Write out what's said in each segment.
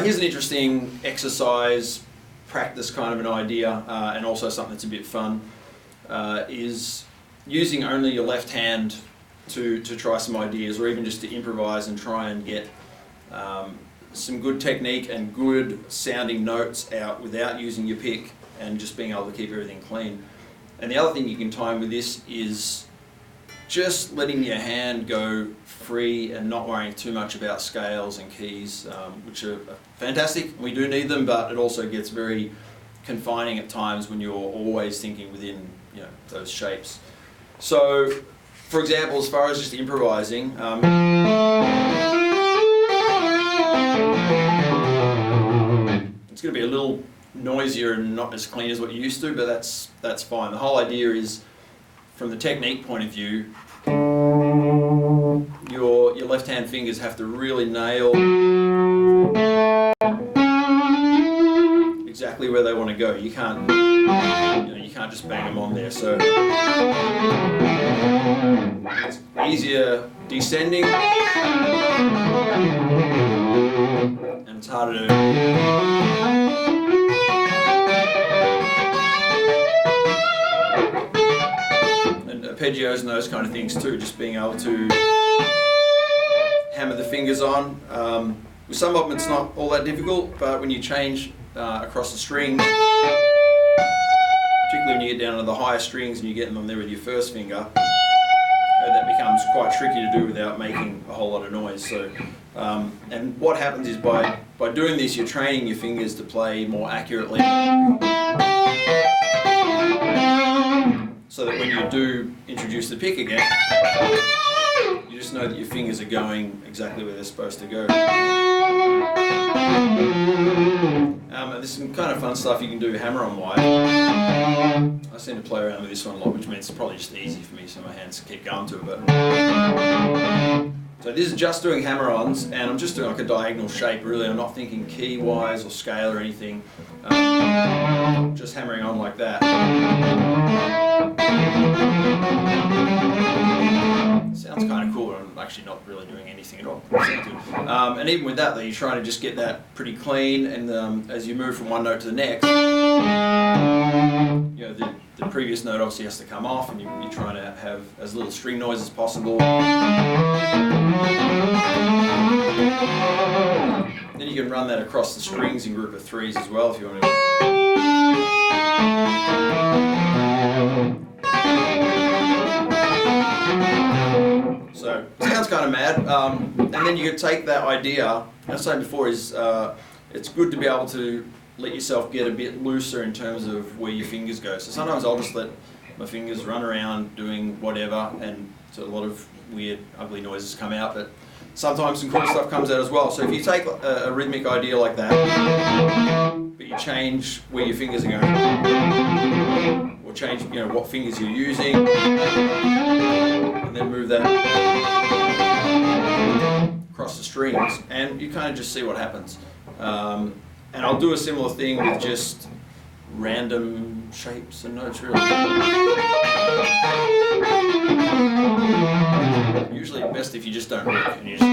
here's an interesting exercise, practice kind of an idea, and also something that's a bit fun, is using only your left hand to try some ideas, or even just to improvise and try and get some good technique and good sounding notes out without using your pick and just being able to keep everything clean. And the other thing you can time with this is just letting your hand go free and not worrying too much about scales and keys, which are fantastic. We do need them, but it also gets very confining at times when you're always thinking within, you know, those shapes. So, for example, as far as just improvising, it's going to be a little noisier and not as clean as what you used to, but that's fine. The whole idea is, from the technique point of view, your left hand fingers have to really nail exactly where they want to go. You can't, you can't just bang them on there. So it's easier descending, and it's harder to. Arpeggios and those kind of things too, just being able to hammer the fingers on. With some of them it's not all that difficult, but when you change across the strings, particularly when you get down to the higher strings and you get them on there with your first finger, that becomes quite tricky to do without making a whole lot of noise. So, and what happens is by doing this, you're training your fingers to play more accurately, so that when you do introduce the pick again, you just know that your fingers are going exactly where they're supposed to go. And there's some kind of fun stuff you can do hammer-on wire. I seem to play around with this one a lot, which means it's probably just easy for me, so my hands keep going to it. But so this is just doing hammer-ons, and I'm just doing like a diagonal shape really. I'm not thinking key-wise or scale or anything. Just hammering on like that. Sounds kind of cool, and I'm actually not really doing anything at all. And even with that though, you're trying to just get that pretty clean, and as you move from one note to the next, the previous note obviously has to come off, and you're trying to have as little string noise as possible. Then you can run that across the strings in group of threes as well if you want to. So, it sounds kind of mad, and then you could take that idea, as I was saying before, is it's good to be able to let yourself get a bit looser in terms of where your fingers go. So sometimes I'll just let my fingers run around doing whatever, and so a lot of weird, ugly noises come out, but sometimes some cool stuff comes out as well. So if you take a rhythmic idea like that, but you change where your fingers are going, or change what fingers you're using, and then move that across the strings, and you kind of just see what happens. And I'll do a similar thing with just random shapes and notes really. Usually best if you just don't look and you just go.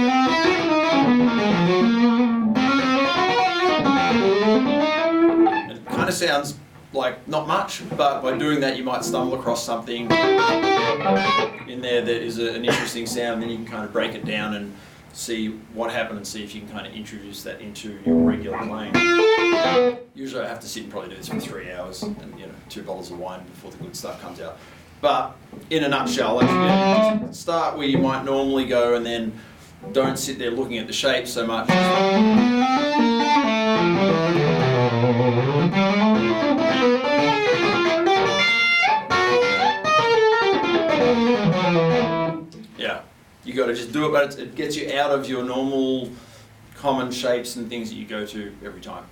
It kind of sounds like not much, but by doing that you might stumble across something in there that is an interesting sound, then you can kind of break it down and see what happened and see if you can kind of introduce that into your regular playing. Usually I have to sit and probably do this for 3 hours and 2 bottles of wine before the good stuff comes out. But in a nutshell, just start where you might normally go, and then don't sit there looking at the shape so much. Yeah, you got to just do it, but it gets you out of your normal common shapes and things that you go to every time.